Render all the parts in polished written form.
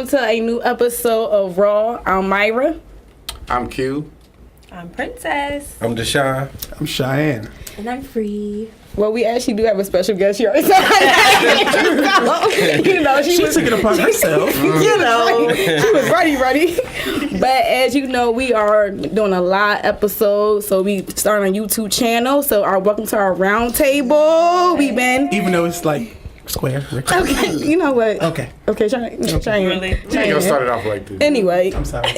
welcome to a new episode of Raw. I'm Myra. I'm Q. I'm Princess. I'm Deshawn. I'm Shian. And I'm Free. Well, we actually do have a special guest here. She took it upon herself. She was ready. But as you know, we are doing a live episode, so we started a YouTube channel. So welcome to our round table. We've been, even though it's like square. Okay, you know what? Okay, try Really? You ain't gonna start it off like this. Anyway, I'm sorry.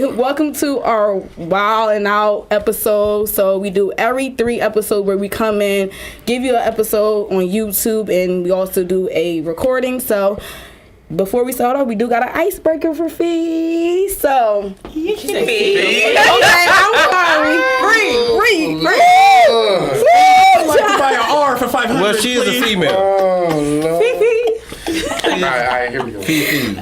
Welcome to our Wild and Out episode. So we do every 3 episodes where we come in, give you an episode on YouTube, and we also do a recording. So before we start off, we do got an icebreaker for Fee. So okay, I'm sorry. Free. I'd like to buy an R for 500. Well, she is a female. Oh, Lord. All right, here we go.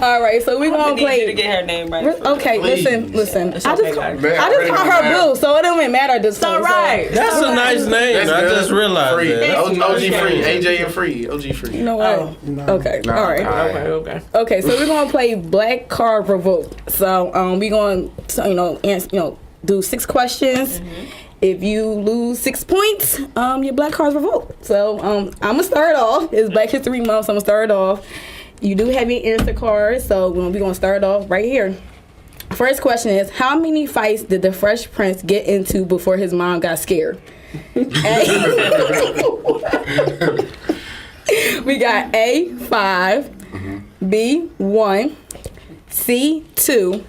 All right, so we're gonna play. You to get her name right. Okay, Please. listen. I just call Man, her Boo, so it don't even matter at this point. All right. That's a nice name. That's I good. just realized Free. that. OG Free. AJ and Free. OG Free. You know what? Oh. Okay. Nah, All right. Okay. Okay. So we're gonna play Black Card Revolt. So we're gonna do 6 questions. Mm-hmm. If you lose 6 points, your black card's revolt. So I'm gonna start off. It's Black History Month, so I'm gonna start off. You do have your answer card, so we're gonna start off right here. First question is, how many fights did the Fresh Prince get into before his mom got scared? We got A, 5, B, 1, C, 2,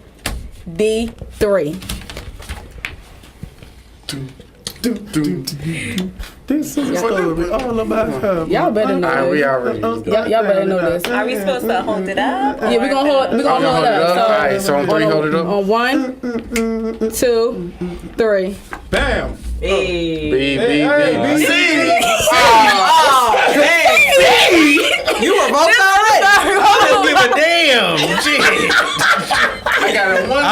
D, 3. This is all about her. Y'all better know All right, we this. already. Y'all better know this. Are we supposed to hold it up? Yeah, we're gonna hold it Hold up. it up. All right, so on 3, hold it up. On 1, 2, 3. Bam. Hey. B. C. You were both already. I don't give a damn. Shit. I got a one. I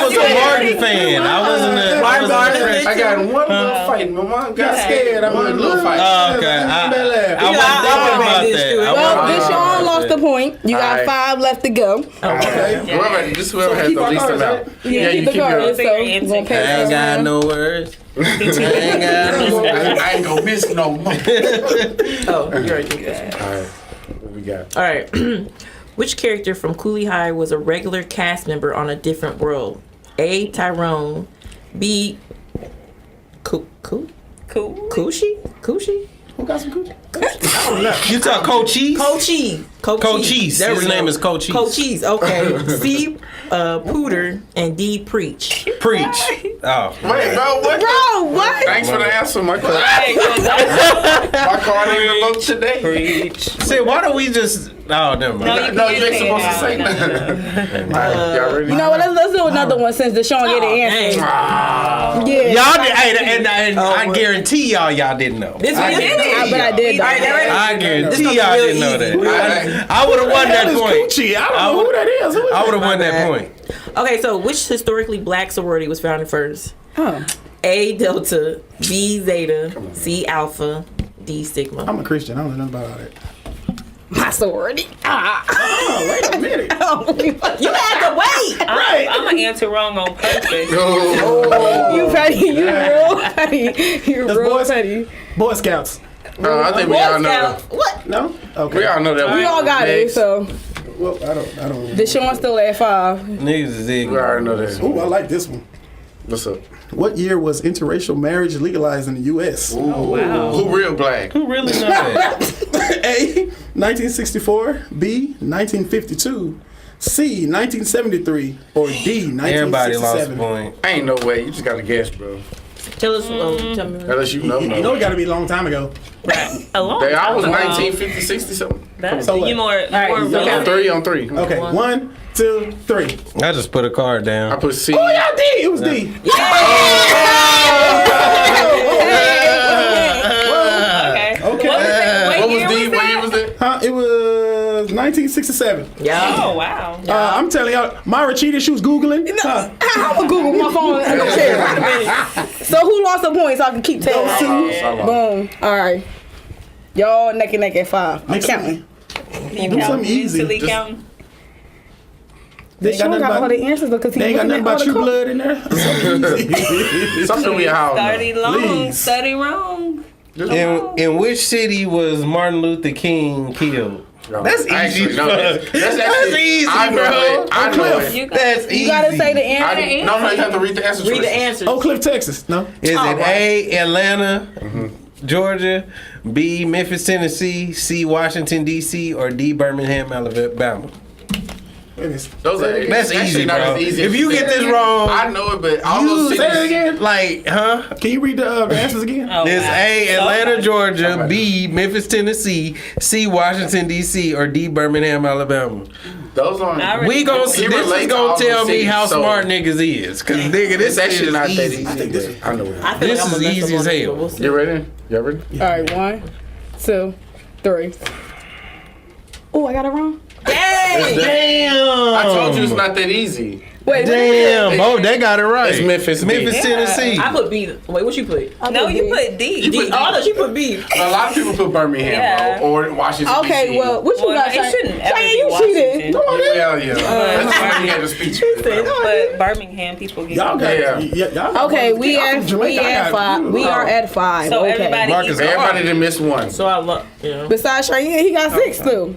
was a Martin fan. I wasn't a Martin. I got one little fight. My mom got scared. I wanted a little fight. Okay. I wasn't thinking about that. Well, Deshawn lost the point. You got Alright. 5 left to go. Okay. Whoever has the least amount. Yeah, you keep yours. So we're gonna I pass ain't got around. no words. I I ain't gonna miss no more. Oh, you already did that. All right. What we got? All right. Which character from Cooley High was a regular cast member on A Different World? A, Tyrone. B, Coochie? Who got some coochie? You talk Cochise? Cochise. His name is Cochise. Cochise, okay. C, Pooter, and D, Preach. Preach. Oh. Wait, bro, what? What? Thanks for the answer, my card. My card ain't revoked today. Preach. See, why don't we just... Oh, never mind. No, you ain't supposed to say nothing. All right, y'all ready? You know what? Let's do another one since Deshawn get the answer. Yeah. Y'all did, and I guarantee y'all didn't know. This one did it. But I did. All right, I guarantee This y'all real didn't know easy. that. I would have won that point. Coochie. I don't know who that is. Who is I would have that? won that point. Okay, so which historically black sorority was founded first? Huh. A, Delta. B, Zeta. C, Alpha. D, Sigma. I'm a Christian. I don't know nothing about all that. My sorority. Oh, wait a minute. You had to wait. Right. I'm gonna answer wrong on purpose. You petty. You real petty. You That's real boys. petty. Boy Scouts. I think we all know that. What? No? Okay. We all know that. We all got it. Next. So Well, I don't. Deshawn still at 5. Niggas is We ignorant. already know that. Ooh, I like this one. What's up? What year was interracial marriage legalized in the U.S.? Wow. Who real black? Who really know that? A, 1964, B, 1952, C, 1973, or D, 1967. Everybody lost a point. Ain't no way. You just gotta guess, bro. Tell us. Tell me. Unless you know. You know it got to be a long time ago. A long I time was ago. 1950, 60 something. That's So what? you more right, real. On three. Okay, 1, 2, 3. I just put a card I down. put C. Oh, y'all D. It was D. Okay. Okay. What was D? What year was that? Huh? It was 1967. Yeah. Oh wow. I'm telling y'all, Myra cheated. She was Googling. Huh. I'm gonna Google my phone. I don't care. So who lost a point so I can keep telling? Boom. All right. Y'all neck and neck at 5. I'm counting. Can you Do count something easy. mentally Just- counting? They ain't Sean got all the answers because he They ain't got nothing about all the True Blood in there. Something we all know. Study long, Please. study wrong. In which city was Martin Luther King killed? That's easy. Actually, no, that's easy, I know bro. it. I know Cliff. it. You got That's easy. You gotta say the answer. No, you have to read the answer. Read the choices. answers. Oak Cliff, Texas. No. Is it A, Atlanta, Mm-hmm. Georgia, B, Memphis, Tennessee, C, Washington, D.C., or D, Birmingham, Alabama? Those are That's actually easy, not bro. as easy. If as you get this wrong, I know it, but all those Say it cities. again. like, huh? Can you read the answers again? Oh, It's wow. A, Atlanta, Somebody. Georgia, B, Memphis, Tennessee, C, Washington, D.C., or D, Birmingham, Alabama. Those aren't. I already- We gon' He this is relates gonna all tell those me cities, how so- smart niggas is. Cause nigga, this It's actually shit not is that easy. easy. I know it. I feel This like I'm is gonna mess easy up as on this, hell. but we'll see. You ready? You ready? All right, 1, 2, 3. Oh, I got it wrong. Damn. I told you it's not that easy. Wait, Damn, Bo, they got it right. It's Memphis, Memphis, D. Tennessee. I put B. Wait, what you put? No, you put D. D. Oh, I thought you put B. A lot of people put Birmingham Yeah. or Washington. Okay, DC. well, what you Well, got? it Cheyenne? shouldn't ever Cheyenne, be you cheated. Washington. Yeah. That's why he had a speech. But Birmingham people get Y'all got Yeah. y'all got Okay, I'm we from at Jamaica. I got- 5. We are at 5. So okay. everybody Marcus, equal. Everybody done missed one. So I love, you know. Besides Cheyenne, he got 6 too.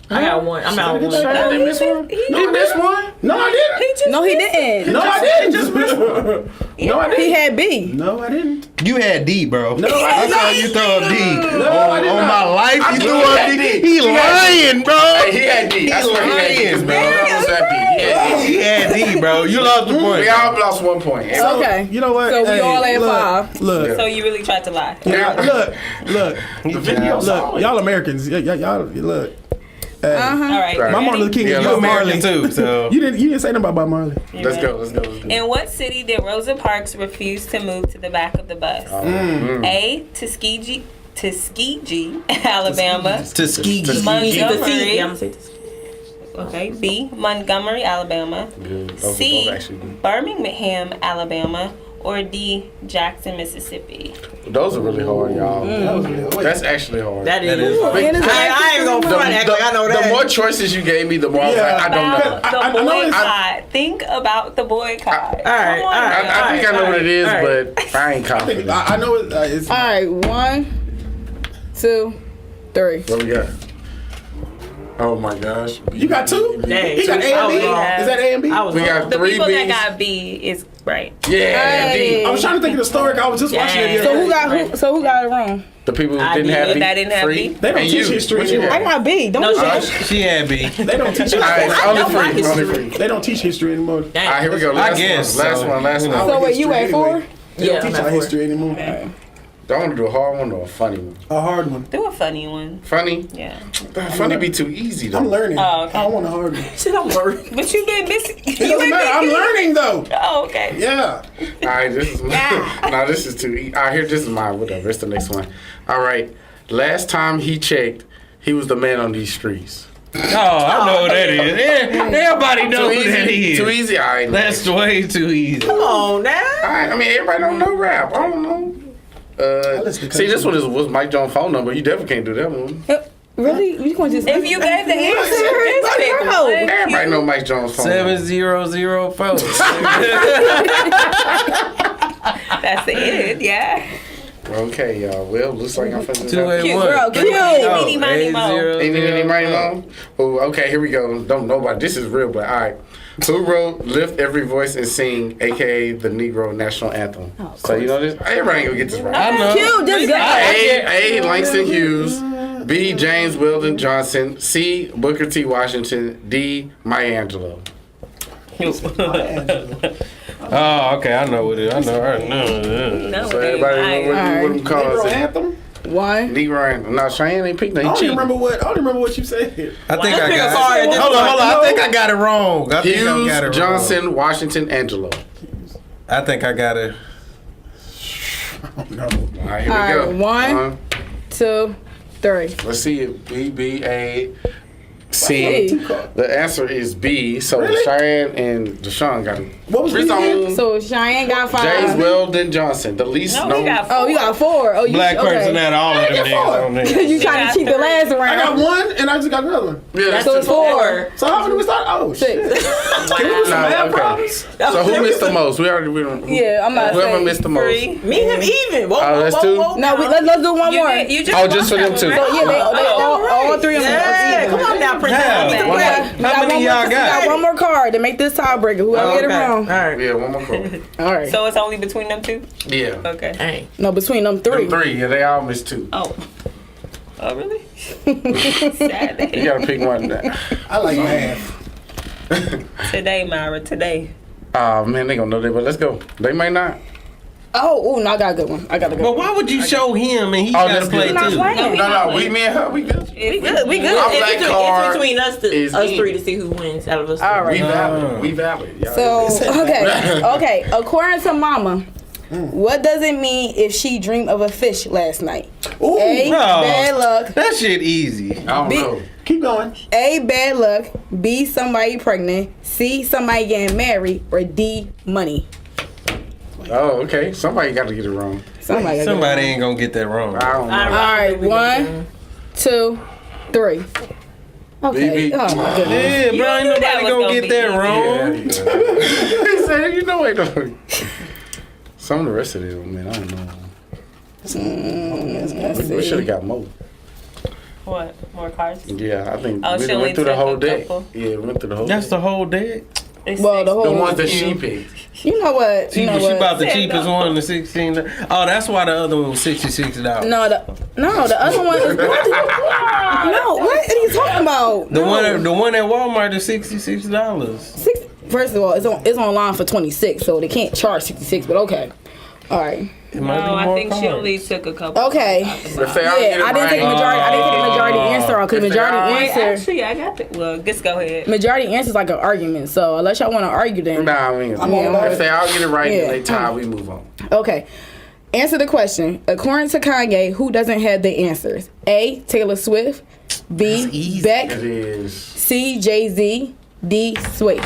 I got one. I'm out one. Cheyenne didn't miss one. You missed one. No, I didn't. No, he didn't. No, I didn't. Just missed one. No, I He didn't. had B. No, I didn't. You had D, bro. No, I I did saw not. you throw a D. I did on not. my life, I you knew threw he a had D. D. He lying, bro. Hey, he had D. That's why he had D. Because lying, man, almost had B. He had D. He had D, bro. You lost the point. We all lost 1 point. Okay. You know what? So we all at look, 5. Look. So you really tried to lie. Look. The video Look. Y'all Americans. Y'all look. Hey. All right. Right. My Martin Luther King Yeah, is you Bob American Marley. too, so. You didn't say nothing about Bob Marley. Let's go. In what city did Rosa Parks refuse to move to the back of the bus? A. Tuskegee, Alabama. Tuskegee. Montgomery. Yeah, I'm gonna say this. Okay. B. Montgomery, Alabama. C. Birmingham, Alabama. Or D. Jackson, Mississippi. Those are really hard, y'all. That's actually hard. That is. And it's I ain't gonna front act like I know The that. more choices you gave me, the more I was Yeah. like, I don't know. About the I know it's- boycott. Think about the boycott. All right, Come on all right. now. I think I know what it is, All right. but I ain't confident. I know it's. All right, 1, 2, 3. What we got? Oh my gosh. You got 2? Dang. He got A and B. I was wrong. Is that A and B? I was We wrong. got The 3 people that B's. got B is right. Yeah, Hey. D. I was trying to think of the story. I was just watching it. the So other who day. got it wrong? The people who I didn't did. have B. That didn't have free. B? They don't And teach you. history What you anymore. I got B. Don't No, you she- She had B. They don't teach All right, history. only know my free. Only history. free. They don't teach history anymore. All right, here we go. Last guess one. Last so. one. Last one. So wait, you History at 4? anyway. They Yeah, don't teach I'm at our 4. history anymore. Don't want to do a hard one or a funny one. A hard one. Do a funny one. Funny? Yeah. Funny be too easy though. I'm learning. Oh, okay. I don't want a hard one. Shit, I'm worried. But you been busy. It doesn't matter. I'm learning though. Oh, okay. Yeah. All right, this is Yeah. no, this is too easy. All right, here, this is mine. Whatever. It's the next one. All right. Last time he checked, he was the man on these streets. Oh, I know what that is. Everybody knows Too who that easy. is. Too easy. All right. That's way too easy. Come on now. All right. I mean, everybody don't know rap. I don't know. listen to See, this country. one was Mike Jones' phone number. You definitely can't do that one. Really? You going to just If you gave the answer, just pick No. one. Everybody know Mike Jones' phone number. 7004. That's the end, yeah. Okay, y'all. Well, looks like I'm finna 281. Girl, cute. Meeny, miny, mo. Ain't it anybody know? Oh, okay, here we go. Don't nobody. This is real, but all right. Who wrote "Lift Every Voice and Sing," aka the Negro National Anthem? So you know this. Everybody ain't gonna get this right. I know. Cute, just go. A. Langston Hughes. B. James Weldon Johnson. C. Booker T. Washington. D. Maya Angelou. Oh, okay. I know what it is. I know. No, So everybody know what them calls Negro it. anthem. 1. Negro Anthem. No, Cheyenne ain't picked. I He don't even cheating. remember what you said. I think I Pick a got card it. and Hold on. No. I think I got it wrong. I think I got it Hughes, wrong. Johnson, Washington, Angelo. I think I got it. No. All right, here All we right, go. 1, 2, 3. Let's see it. B, B, A. C. The answer is B. So Cheyenne and Deshawn got it. What was B again? So Cheyenne got 5. James Weldon Johnson, the least No, known. we got 4. Oh, you got 4. Oh, you Black person okay. had all of them niggas on there. You trying to cheat the last round? I got 1 and I just got another one. Yeah, that's So it's 4. So how many we start? Oh, shit. 6. Can we do some math okay. problems? So who missed the most? We don't. Yeah, I'm not Whoever saying. missed the most. 3. Me and him even. Whoa, Oh, that's 2? No, let's do one more. You just Oh, just for them 2. So yeah, they all 3 of them. Yeah, come on now, Princess. Yeah. Get the Wow. bread. How many y'all We got got? one more card to make this tiebreaker. Whoever get it Okay. wrong. All right. Yeah, one more call. All right. So it's only between them 2? Yeah. Okay. Hey. No, between them 3. 3. Yeah, they all missed 2. Oh. Oh, really? Sad You day. gotta pick one. I like math. Today, Myra, today. Oh man, they gonna know that, but let's go. They may not. Oh, no, I got a good one. I got a good But one. why would you show him and he got to that's play good. Not too? playing. No, we, me and her, we good. We good. We good. Our It's black between, card it's between us is us in. 3 to see who wins out of us. All We right. valid. We valid. Y'all So, good. okay. According to Mama, what does it mean if she dreamed of a fish last night? Ooh, A, No. bad luck. That shit easy. I don't know. keep going. A, bad luck. B, somebody pregnant. C, somebody getting married. Or D, money. Oh, okay. Somebody got to get it wrong. Somebody. Somebody ain't gonna get that wrong. I don't know. All right, 1, 2, 3. Okay. BB. Oh my goodness. Yeah, bro, ain't knew that nobody was gonna gonna get be that easy. wrong. He said, you know, wait, no. Some of the rest of them, man, I don't know. We should have got more. What? More cards? Yeah, I think Oh, we she went only through the took whole a deck. couple? Yeah, we went through the whole That's deck. the whole deck. It's Well, the 6. whole. The ones that she picked. You know what? She, You know she what? bought the Said cheapest no. one, the 16. Oh, that's why the other one was $66. No, the other one is. No, what are you talking about? The one at Walmart is $66. First of all, it's online for 26, so they can't charge 66. But okay, all right, It might be No, I more think she cards. only took a couple. okay. If they all get Yeah, it I didn't take right, majority. I didn't take the majority answer on because If they majority all- Wait, answer. actually, I got the. Well, just go ahead. Majority answer is like an argument. So unless y'all want to argue, then Nah, I mean, I'm all about if they all get it right Yeah. and they tie, we move on. okay. Answer the question. According to Kanye, who doesn't have the answers? A, Taylor Swift. B, It Beck. is. C, Jay-Z. D, Sway.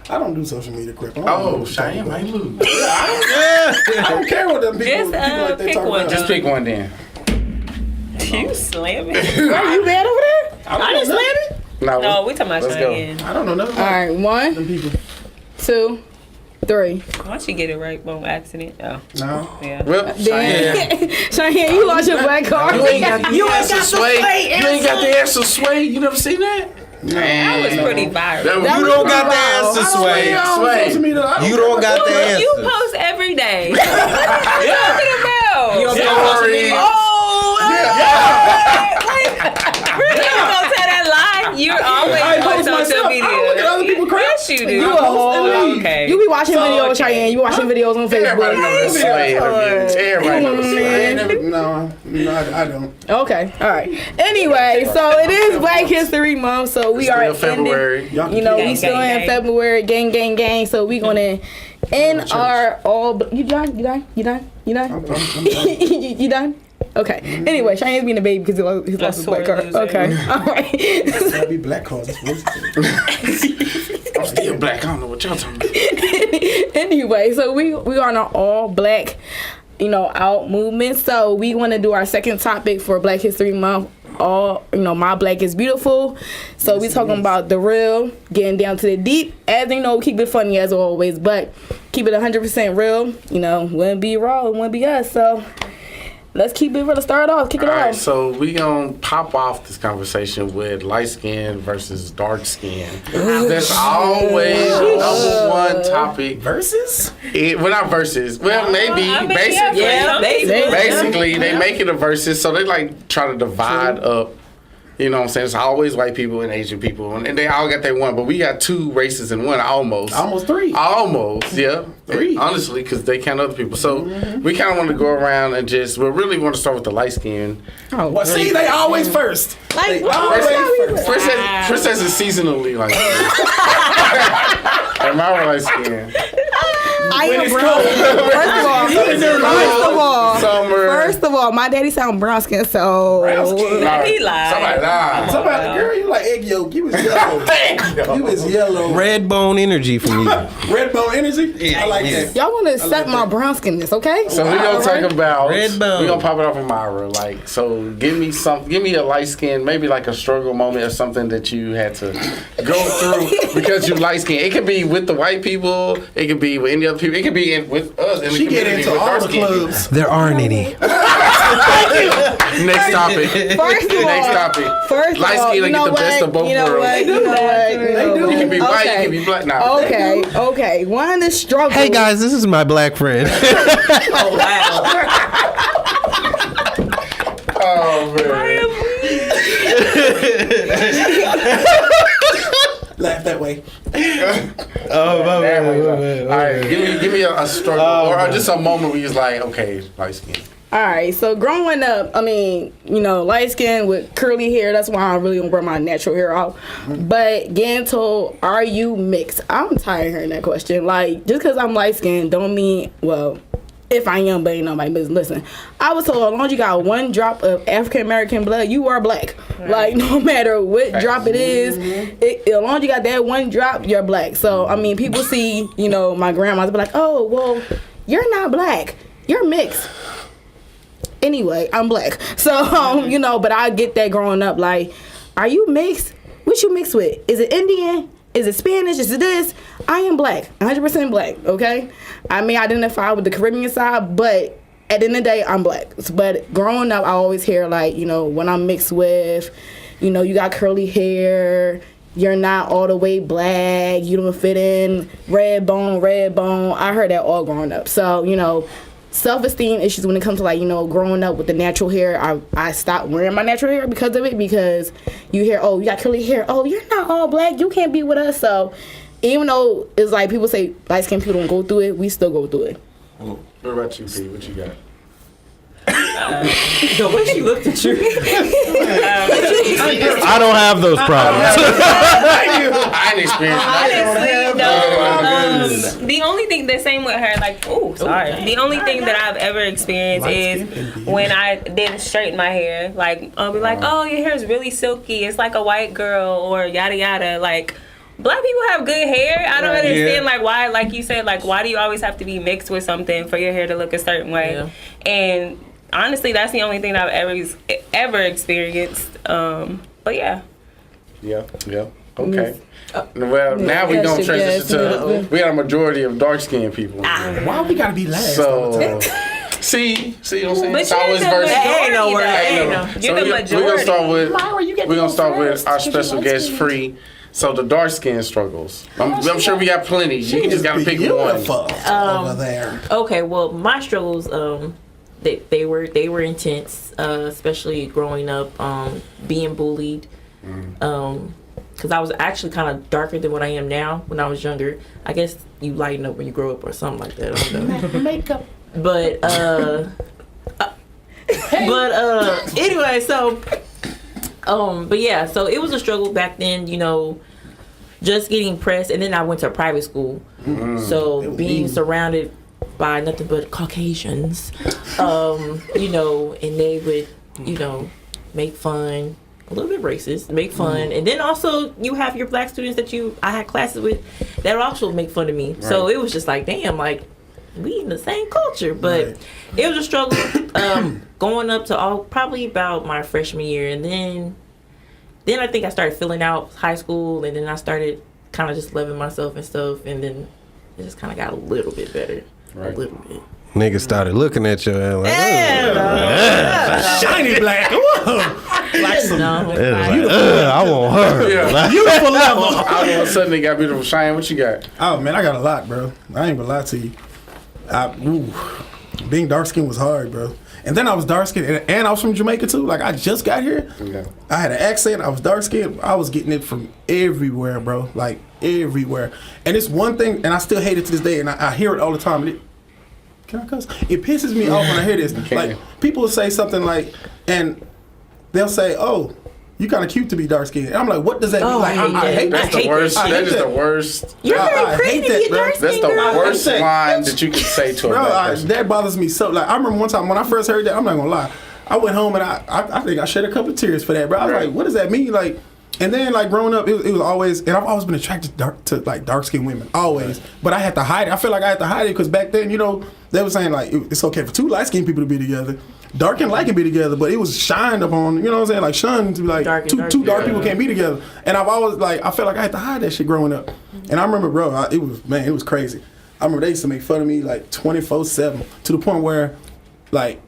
I don't do social media crap. Oh, Cheyenne might lose. I don't care what them people, Just, people like they pick talk one, about. Just pick one then. You slamming? Are you mad over there? I didn't slam it. No, we talking about Let's go. Cheyenne. I don't know nothing All about right, 1, them people. 2, 3. Why don't you get it right on accident? Oh, No. yeah. Well, Cheyenne. Then, Cheyenne, you lost your black card. You ain't got the answer, Sway. Sway You ain't got the answer, Sway. You never seen that? That was pretty viral. That That You was don't got the wow. answer, I Sway. don't Sway. social media. I don't You don't got the You answer. post every day. What are you talking about? Sorry. Oh, really? You gonna tell that lie? You always I on post social myself. media. I don't look at other people's crap. Yes, you do. You a whole. Okay. You be watching videos, okay. Cheyenne. You watching videos on Everybody know Facebook. the Sway. Everybody know the Sway. No, I don't. Okay, all right. Anyway, so it is Black History Month, so we are Still ending. February. Y'all You know, Gang, we still gang, in gang. February. Gang, gang, gang. So we gonna end our all. You done? You done? You done? You done? You done? Okay. Anyway, Cheyenne's being a baby because he lost his sore black card. loser. Okay. All right. That'd be black cards. I'm still black. I don't know what y'all talking about. Anyway, so we are on an all black, out movement. So we want to do our second topic for Black History Month. All my black is beautiful. So we talking about the real, getting down to the deep. As you know, we keep it funny as always, but keep it 100% real. Wouldn't be raw, it wouldn't be us. So let's keep it real. Let's start off. Kick it All right, off. so we gonna pop off this conversation with light skin versus dark skin. That's always the number one topic. Versus? Well, not versus. Well, maybe I mean, basically. yeah, Basically, they make it a versus, so they like try to divide up. You know what I'm saying? It's always white people and Asian people, and they all got their one, but we got two races in one almost. Almost three. Almost, yeah. Three. Honestly, because they count other people. So we kind of want to go around and we really want to start with the light skin. Well, see, they always first. Like, Princess is seasonally like and my light skin. I am brown. First of all, Summer. First of all, my daddy sound brown skin, so He lied. Somebody lied. Somebody, girl, you like egg yolk. You was yellow. You was yellow. Red bone energy from you. Red bone energy? I like that. y'all want to accept my brown skinness, okay? So we're gonna talk about Red bone. we're gonna pop it off with Myra. Like, so give me a light skin, maybe like a struggle moment or something that you had to go through because you light skin. It could be with the white people, it could be with any other people, it could be with us in the She get community into with all dark the skin people. clubs. There aren't any. Next topic. First of all, Next topic. First Light of all, skin you will know get the best what? of both You know worlds. what? You know what? You know what? You can be white, you Okay. can be black. Nah. Okay. One is struggle. Hey guys, this is my black friend. Oh wow. Oh man. Laugh that way. Oh my All right, give me a struggle or just a moment where you're like, okay, light skin. All right, so growing up, I mean, you know, light skin with curly hair, that's why I really don't wear my natural hair out. But getting told, are you mixed? I'm tired of hearing that question. Like, just because I'm light skinned don't mean, well, if I am, but ain't nobody business. Listen, I was told as long as you got one drop of African American blood, you are black. Like, no matter what drop it is, as long as you got that one drop, you're black. So, I mean, people see, you know, my grandma's be like, oh, well, you're not black. You're mixed. Anyway, I'm black. So, you know, but I get that growing up. Like, are you mixed? What you mixed with? Is it Indian? Is it Spanish? Is it this? I am black. 100% black, okay? I may identify with the Caribbean side, but at the end of the day, I'm black. But growing up, I always hear, like, you know, when I'm mixed with, you know, you got curly hair, you're not all the way black, you don't fit in, red bone. I heard that all growing up. So, you know, self-esteem issues when it comes to, like, you know, growing up with the natural hair. I stopped wearing my natural hair because of it, because you hear, oh, you got curly hair, oh, you're not all black, you can't be with us. So even though it's like people say light skinned people don't go through it, we still go through it. What about you, P? What you got? The way she looked at you. I don't have those problems. I ain't experienced Honestly, the only thing, the same with her, like, the only thing that I've ever experienced is when I didn't straighten my hair. Like, I'll be like, oh, your hair is really silky, it's like a white girl, or yada yada. Like, black people have good hair. I don't understand, like, why, like you said, like, why do you always have to be mixed with something for your hair to look a certain way? Yeah. And honestly, that's the only thing I've ever experienced. But yeah. Yeah. Okay. Well, now we're going to transition to, we got a majority of dark-skinned people. Why we gotta be last? So, see what I'm saying? But It's always you're the versus. majority, Ain't no word. though. Ain't no. You're So the we're majority. gonna start with our special guest, Free. So the dark skin struggles. I'm sure we got plenty. You can just gotta pick one. Over there. Okay, well, my struggles, they were intense, especially growing up, being bullied, because I was actually kind of darker than what I am now when I was younger. I guess you lighten up when you grow up or something like that. I don't know. Makeup. But anyway, so but yeah, so it was a struggle back then, you know, just getting pressed, and then I went to a private school, so being surrounded by nothing but Caucasians, you know, and they would, you know, make fun, a little bit racist, make fun, and then also you have your black students that I had classes with that would also make fun of me. Right. So it was just like, damn, like, we in the same culture, but it was a struggle going up to probably about my freshman year, and then I think I started filling out high school, and then I started kind of just loving myself and stuff, and then it just kind of got a little bit better, a little bit. Niggas started looking at you and like, shiny black. Like some I want her. Yeah. beautiful level. All of a sudden they got beautiful shine. What you got? Oh man, I got a lot, bro. I ain't gonna lie to you. Being dark skinned was hard, bro. And then I was dark skinned, and I was from Jamaica too. Like, I just got here. Yeah. I had an accent. I was dark skinned. I was getting it from everywhere, bro. Like, everywhere. And it's one thing, and I still hate it to this day, and I hear it all the time. Can I cuss? It pisses me off when I hear this. Like, people will say something like, and they'll say, oh, you kind of cute to be dark skinned. And I'm like, what does that mean? Oh, Like, I hate That's that. the worst. I That hate is that. the worst. You're I very pretty hate to that, be a bro. dark That's skin the girl. worst line that you can say to a Bro, black person. that bothers me so. Like, I remember one time when I first heard that, I'm not gonna lie. I went home and I think I shed a couple of tears for that, bro. I was like, what does that mean? Like, and then like growing up, it was always, and I've always been attracted to dark skinned women, always. But I had to hide it. I feel like I had to hide it because back then, you know, they were saying like it's okay for two light skinned people to be together. Dark and light can be together, but it was shined upon, you know what I'm saying? Like shunned to be like two dark people can't be together. And I've always like I felt like I had to hide that shit growing up. And I remember, bro, it was crazy. I remember they used to make fun of me like 24/7 to the point where like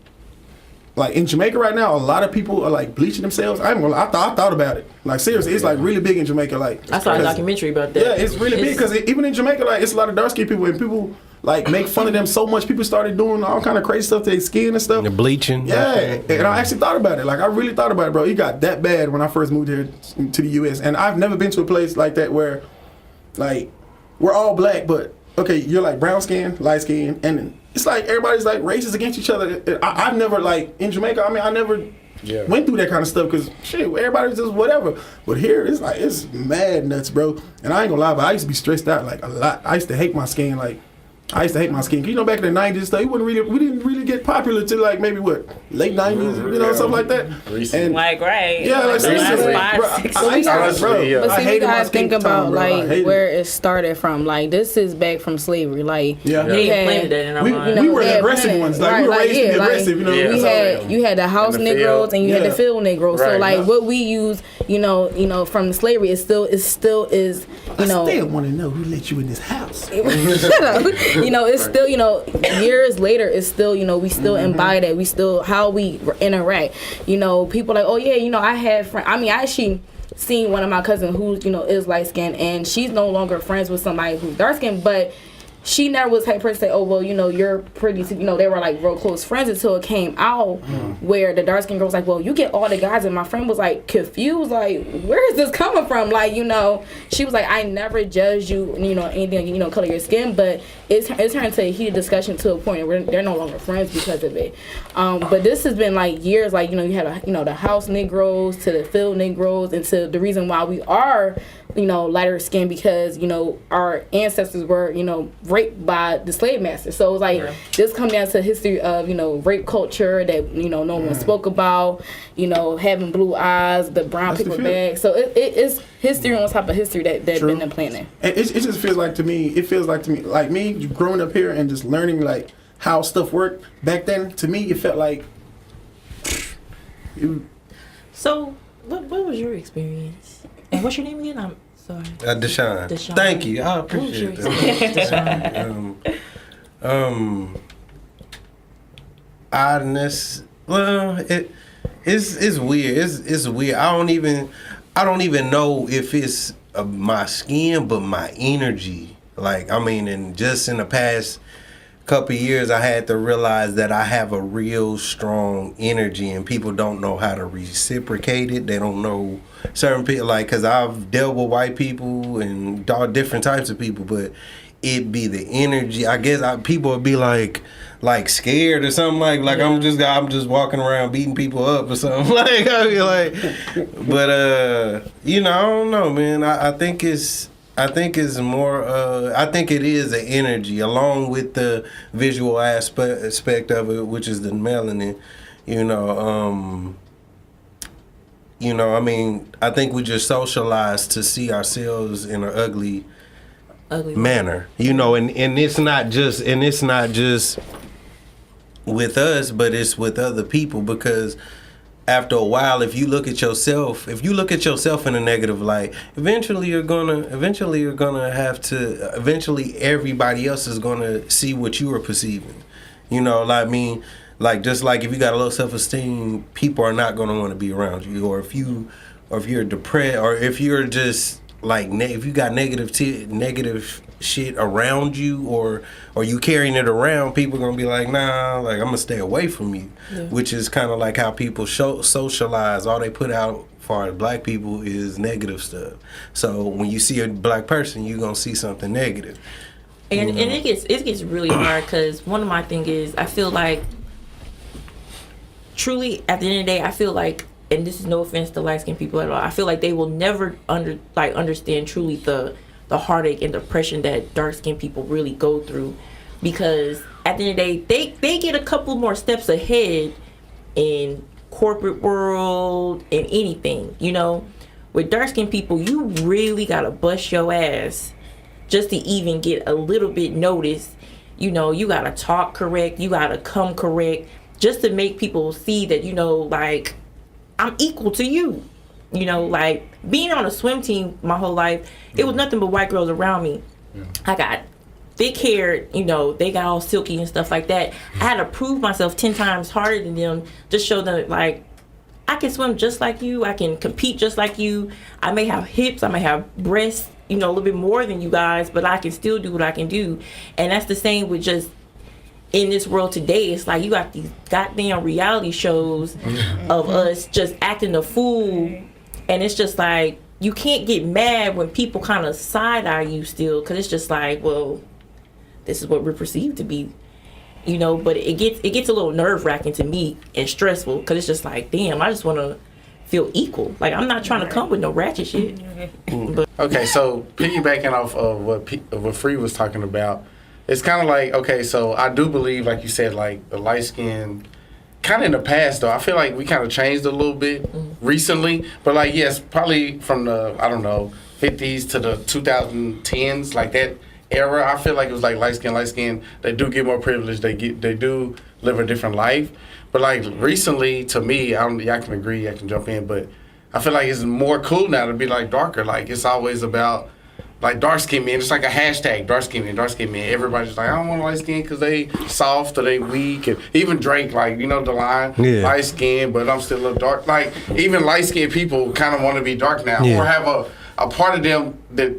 in Jamaica right now, a lot of people are like bleaching themselves. I thought about it. Like seriously, it's like really big in Jamaica. Like I saw a documentary about that. Yeah, it's really big because even in Jamaica, like it's a lot of dark skinned people and people like make fun of them so much. People started doing all kind of crazy stuff to their skin and stuff. The bleaching. Yeah, and I actually thought about it. Like I really thought about it, bro. It got that bad when I first moved here to the U.S. And I've never been to a place like that where, like, we're all black, but okay, you're like brown skin, light skin, and it's like everybody's like racist against each other. I've never like in Jamaica. I mean, I never went through that kind of stuff because shit, everybody's just whatever. But here, it's like it's mad nuts, bro. And I ain't gonna lie, but I used to be stressed out like a lot. I used to hate my skin, like. I used to hate my skin. You know, back in the 90s, stuff, we didn't really get popular till like maybe late 90s, you know, something like that. And Like, right. yeah, like the last seriously, 5, bro, 6 I used to, Honestly, bro, yeah. But I see, we hated my gotta skin think tone, about bro. I like hated where it. it started from. Like this is back from slavery. Like Yeah. They had- implanted that in our We minds. were the yeah, aggressive planet. ones. Like Right, we were like, raised to yeah, be like, aggressive, you know. Yeah. you had the house In the Negroes field. and you had Yeah. the field Negroes. So Right. like what we use, you know, from the slavery, it still is, you know. I still want to know who let you in this house. Shut up. You know, it's still, you know, years later, it's still, you know, we still embody that. We still, how we interact. You know, people like, oh yeah, you know, I had friends. I mean, I actually seen one of my cousins who, you know, is light skinned and she's no longer friends with somebody who's dark skinned, but she never was the type of person to say, oh, well, you know, you're pretty, you know, they were like real close friends until it came out where the dark skinned girl was like, well, you get all the guys. And my friend was like confused, like, where is this coming from? Like, you know, she was like, I never judged you, you know, anything, you know, color your skin. But it's turned into a heated discussion to a point where they're no longer friends because of it. But this has been like years, like, you know, you have, you know, the house Negroes to the field Negroes and to the reason why we are, you know, lighter skin because, you know, our ancestors were, you know, raped by the slave master. So it's like this comes down to history of, you know, rape culture that, you know, no one spoke about, you know, having blue eyes, the brown That's the Mm-hmm. truth. people bag. So it's history on top of history that True. been implanted. And it just feels like to me, like me growing up here and just learning like how stuff worked back then. To me, it felt like. So, what was your experience? And what's your name again? I'm sorry. Deshawn. Deshawn. Thank you. I What was your appreciate that. Oddness. Well, it's weird. It's weird. I don't even know if it's my skin, but my energy. Like, I mean, and just in the past couple of years, I had to realize that I have a real strong energy, and people don't know how to reciprocate it. They don't know certain people, like, because I've dealt with white people and all different types of people, but it be the energy. I guess people would be like scared or something like I'm just walking around beating people up or something. Like I'd be like, but you know, I don't know, man. I think it's more. I think it is the energy along with the visual aspect of it, which is the melanin. You know, I mean, I think we just socialize to see ourselves in an ugly manner. You know, and it's not just with us, but it's with other people, because after a while, if you look at yourself in a negative light, eventually everybody else is gonna see what you are perceiving. You know, like, I mean, like, just like if you got a low self-esteem, people are not gonna want to be around you. Or if you're depressed, or if you're just like if you got negative shit around you, or you carrying it around, people gonna be like, nah, like, I'm gonna stay away from you. Which is kind of like how people socialize. All they put out far as black people is negative stuff. So when you see a black person, you gonna see something negative. And it gets really hard, because one of my thing is, I feel like truly at the end of the day, I feel like and this is no offense to light skinned people at all, I feel like they will never understand truly the heartache and depression that dark skinned people really go through, because at the end of the day they get a couple more steps ahead in corporate world and anything, you know. With dark skinned people, you really gotta bust your ass just to even get a little bit noticed. You know, you gotta talk correct, you gotta come correct, just to make people see that, you know, like, I'm equal to you. You know, like, being on a swim team my whole life, it was nothing but white girls around me. I got thick hair, you know, they got all silky and stuff like that. I had to prove myself 10 times harder than them, just show them, like, I can swim just like you, I can compete just like you. I may have hips, I may have breasts, you know, a little bit more than you guys, but I can still do what I can do. And that's the same with just in this world today. It's like you got these goddamn reality shows of us just acting a fool, and it's just like you can't get mad when people kind of side-eye you still, because it's just like, well, this is what we're perceived to be, you know. But it gets a little nerve-wracking to me and stressful, because it's just like, damn, I just want to feel equal. Like, I'm not trying to come with no ratchet shit. But Okay, so piggybacking off of what Free was talking about, it's kind of like, okay, so I do believe, like you said, like the light skin, kind of in the past though, I feel like we kind of changed a little bit recently, but like, yes, probably from the, I don't know, 50s to the 2010s, like that era, I feel like it was like light skin, they do get more privilege, they do live a different life. But like recently, to me, y'all can agree, I can jump in, but I feel like it's more cool now to be like darker. Like, it's always about like dark skin men. It's like a hashtag, dark skin men. Everybody's like, I don't want light skin because they soft or they weak. And even Drake, like, you know the line, light skin, but I'm still a dark. Like, even light skinned people kind of want to be dark now, or have a part of them that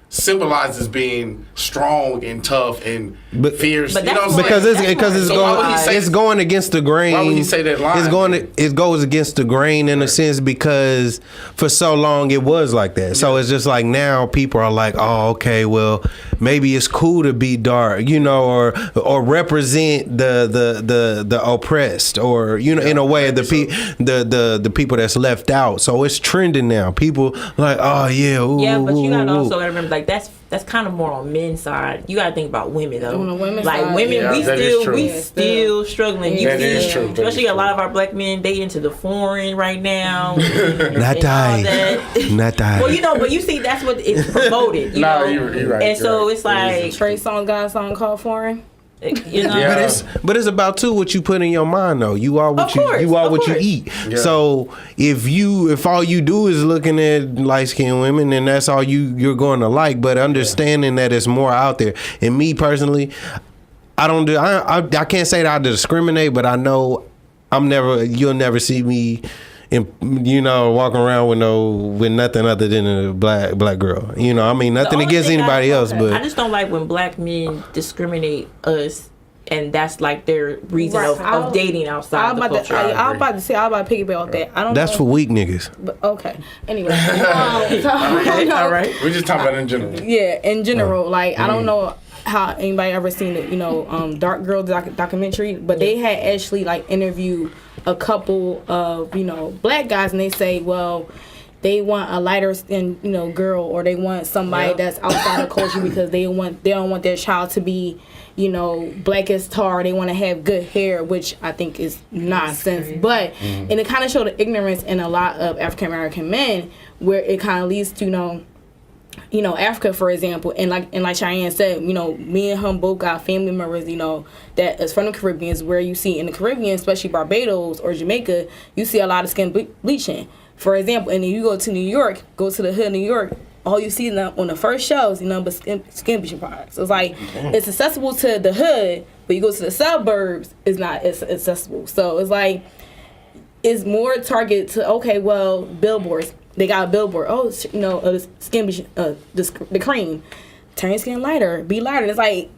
symbolizes being strong and tough and fierce. But you know what I'm Because saying? it's going against the grain. Why would he say that line? It goes against the grain in a sense, because for so long it was like that. So it's just like now people are like, oh, okay, well, maybe it's cool to be dark, you know, or represent the oppressed, or, you know, in a way the people that's left out. So it's trending now. People like, oh yeah, ooh, but you gotta ooh, also remember, like, that's kind of more on men's side. You gotta think about women though. On the women's like side, women, we still struggling. You That see, is true. especially a lot of our black men, they into the foreign right now. Not die. Well, you know, but you see, that's what it's promoted. You know, you're right. and so it's like, Trey Songz got a song called Foreign. you know, Yeah. But it's about too what you put in your mind though. You are what you eat. Yeah. So if all you do is looking at light skinned women, then that's all you're going to like. But understanding that it's more out there. And me personally, I can't say that I discriminate, but I know you'll never see me, you know, walking around with nothing other than a black girl. You know, I mean, nothing against anybody else, but I just don't like when black men discriminate us, and that's like their reason of dating outside the culture. I was about to say, I was about to piggyback off that. I don't. that's know, for weak niggas. But, okay. Anyway. All right. We're just talking about in general. Yeah, in general, like, I don't know how anybody ever seen the, you know, Dark Girl documentary, but they had actually like interviewed a couple of, you know, black guys, and they say, well, they want a lighter skinned, you know, girl, or they want somebody that's outside of culture because they don't want their child to be, you know, black as tar. They want to have good hair, which I think is nonsense. But and it kind of showed the ignorance in a lot of African American men, where it kind of leads to, you know, Africa, for example, and like Cheyenne said, you know, me and him both got family members, you know, that is from the Caribbean, where you see in the Caribbean, especially Barbados or Jamaica, you see a lot of skin bleaching. For example, and then you go to New York, go to the hood of New York, all you see on the first shows, you know, but skin bleaching products. So it's like, it's accessible to the hood, but you go to the suburbs, it's not accessible. So it's like, it's more targeted to, okay, well, billboards. They got a billboard. Oh, you know, skin bleaching, the cream. Turn your skin lighter. Be lighter. And it's like,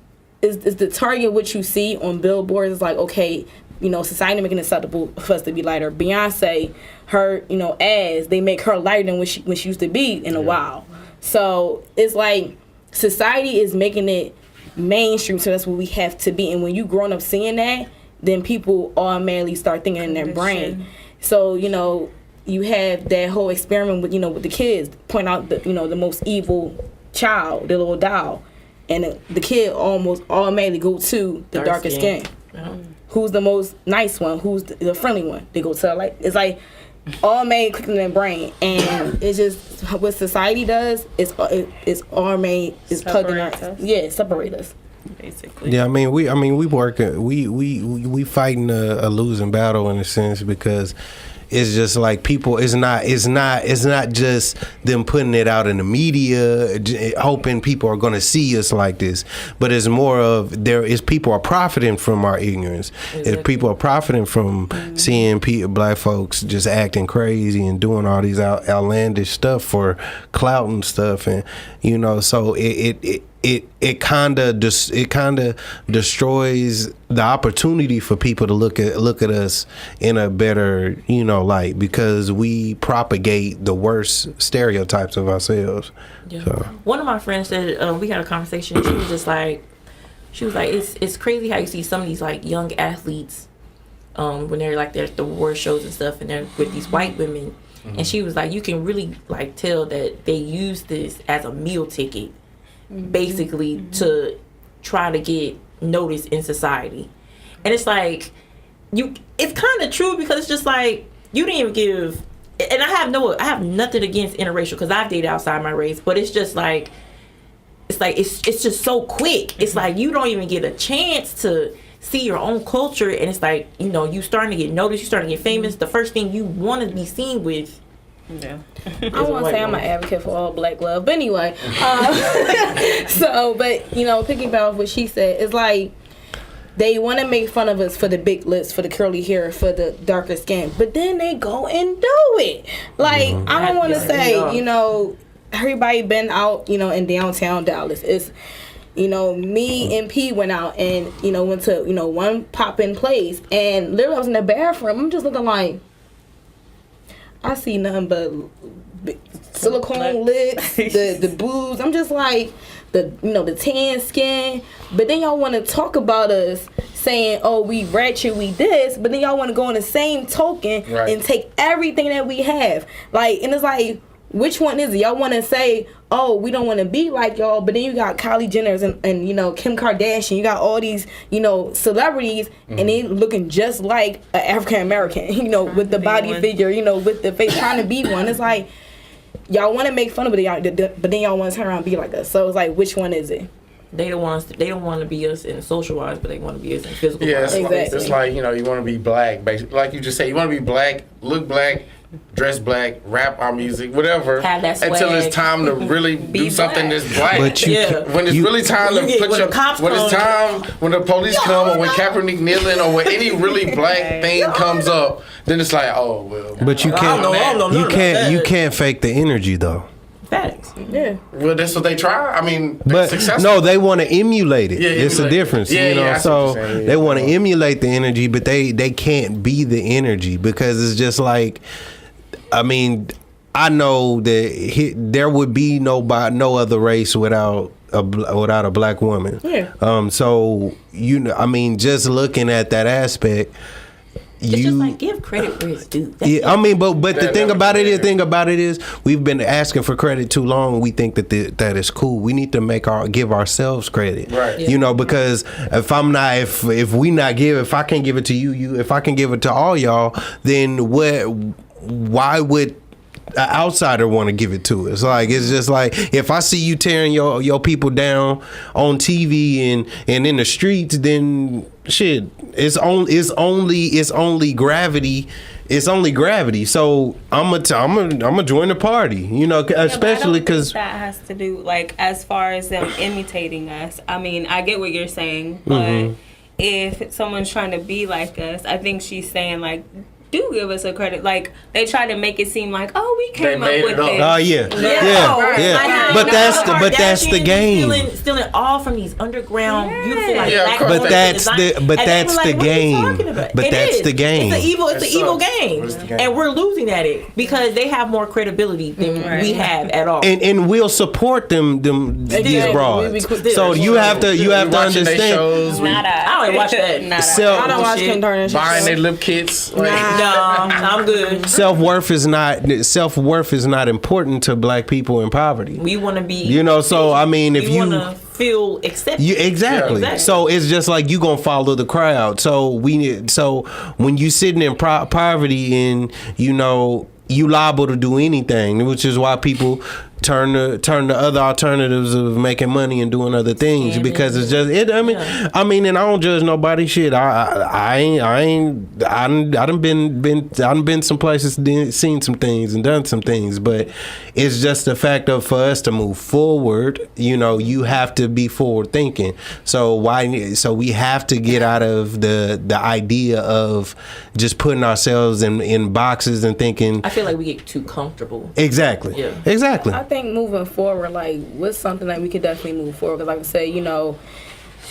it's the target what you see on billboards. It's like, okay, you know, society making it acceptable for us to be lighter. Beyonce, her, you know, ass, they make her lighter than what she used to be in a while. So it's like society is making it mainstream, so that's what we have to be. And when you grown up seeing that, then people automatically start thinking in their brain. So, you know, you have that whole experiment with with the kids, point out the most evil child, the little doll, and the kid almost automatically go to the darker skin. Who's the most nice one? Who's the friendly one? They go to it's like all made clicking in their brain, and it's just what society does. It's all made is plugging us. Separate us. Basically. Yeah, I mean we working we fighting a losing battle in a sense, because it's just like people. It's not just them putting it out in the media, hoping people are going to see us like this. But it's more of people are profiting from our ignorance. Exactly. If people are profiting from seeing black folks just acting crazy and doing all these outlandish stuff for clout and stuff, and so it kind of destroys the opportunity for people to look at us in a better light, because we propagate the worst stereotypes of ourselves. Yeah. So. One of my friends said we had a conversation. She was like, it's crazy how you see some of these like young athletes when they're like there's the award shows and stuff, and they're with these white women, and she was like, you can really like tell that they use this as a meal ticket. Basically to try to get noticed in society. And it's like it's kind of true, because it's just like you didn't even give, and I have nothing against interracial, because I've dated outside my race, but it's just like it's just so quick. It's like you don't even get a chance to see your own culture, and it's like you starting to get noticed, you starting to get famous. The first thing you want to be seen with. Yeah. I won't say I'm an advocate for all black love, but anyway. Picking off what she said, it's like they want to make fun of us for the big lips, for the curly hair, for the darker skin, but then they go and do it. Like I don't want to say, everybody been out, in downtown Dallas. It's me and P went out and went to one poppin' place, and literally I was in the bathroom. I'm just looking like, I see nothing but silicone lips, the boobs. I'm just like the tan skin. But then y'all want to talk about us saying, oh, we ratchet, we this. But then y'all want to go on the same token and take everything that we have. And it's like, which one is it? Y'all want to say, oh, we don't want to be like y'all, but then you got Kylie Jenner and Kim Kardashian. You got all these, celebrities, and they looking just like an African American, with the body figure, with the face, trying to be one. It's like, y'all want to make fun of it, but then y'all want to turn around and be like us. So it's like, which one is it? They don't want to be us in social wise, but they want to be us in physical. Yeah, wise. it's like you want to be black, basically. Like you just say, you want to be black, look black, dress black, rap our music, whatever. Have that swag. Until it's time to really do something that's black. But when it's really time to put when your the cops when come. it's time when the police come, or when Kaepernick kneeling, or when any really black thing comes up, then it's like, oh well. But you can't fake the energy though. Facts. Yeah. Well, that's what they try. I mean, but successful. no, they want to emulate it. Yeah, it's a difference, I see So what you're saying. they want to emulate the energy, but they can't be the energy, because it's just like, I mean, I know that there would be no other race without a black woman. Yeah. So just looking at that aspect. It's just like, give credit where it's due. That's I mean, but the thing about it is we've been asking for credit too long. We think that is cool. We need to give ourselves credit, right? Yeah. Because if I can't give it to you, if I can give it to all y'all, then why would an outsider want to give it to us? Like, it's just like, if I see you tearing your people down on TV and in the streets, then shit, it's only gravity. It's only gravity. So I'm gonna join the party, especially because that has to do, like, as far as them imitating us. I mean, I get what you're saying, but if someone's trying to be like us, I think she's saying, like, do give us a credit. Like, they try to make it seem like, oh, we came up with this. Oh yeah. But that's the game. Stealing all from these underground, beautiful, like, black but women that's design. but that's the What are you game. talking about? But that's the game. It's an evil game, and we're losing at it because they have more credibility than we have at all. And we'll support them these broads. So you have to understand. I don't watch that. I don't watch Kim Kardashian. Buying their lip kits. I'm good. Self-worth is not important to black people in poverty. We want to be, You know, so I mean, if we you want to feel accepted. exactly. Yeah, exactly. So it's just like you gonna follow the crowd. So when you sitting in poverty and you know you liable to do anything, which is why people turn to other alternatives of making money and doing other things because it's just it. I mean, and I don't judge nobody. Shit, I done been some places, seen some things and done some things, but it's just the fact of for us to move forward. You know, you have to be forward thinking. So we have to get out of the idea of just putting ourselves in boxes and thinking. I feel like we get too comfortable. Exactly. Yeah. Exactly. I think moving forward, like, what's something that we could definitely move forward? Because, like I say, you know,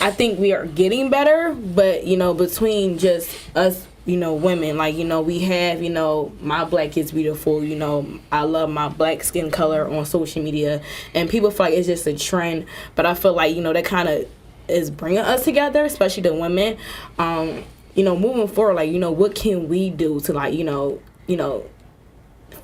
I think we are getting better, but, you know, between just us, you know, women, like, you know, we have, you know, my black is beautiful, you know, I love my black skin color on social media, and people feel like it's just a trend, but I feel like, you know, that kind of is bringing us together, especially the women. You know, moving forward, like, you know, what can we do to, like, you know,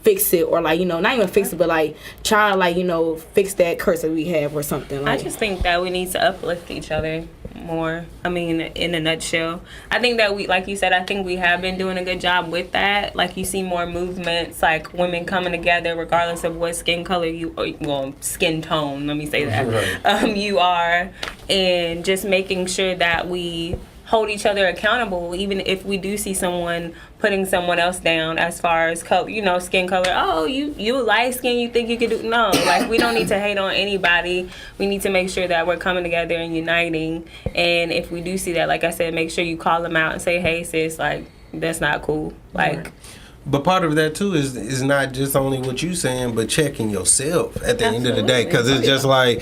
fix it, or like, you know, not even fix it, but like try, like, you know, fix that curse that we have or something. Like, I just think that we need to uplift each other more. I mean, in a nutshell, I think that we, like you said, I think we have been doing a good job with that. Like, you see more movements, like women coming together regardless of what skin color skin tone, let me say that, you are, and just making sure that we hold each other accountable, even if we do see someone putting someone else down as far as color, you know, skin color. Oh, you light skin, you think you could do? No, like, we don't need to hate on anybody. We need to make sure that we're coming together and uniting. And if we do see that, like I said, make sure you call them out and say, hey sis, like, that's not cool. Like, But part of that too is not just only what you saying, but checking yourself at the end of the day, because it's just like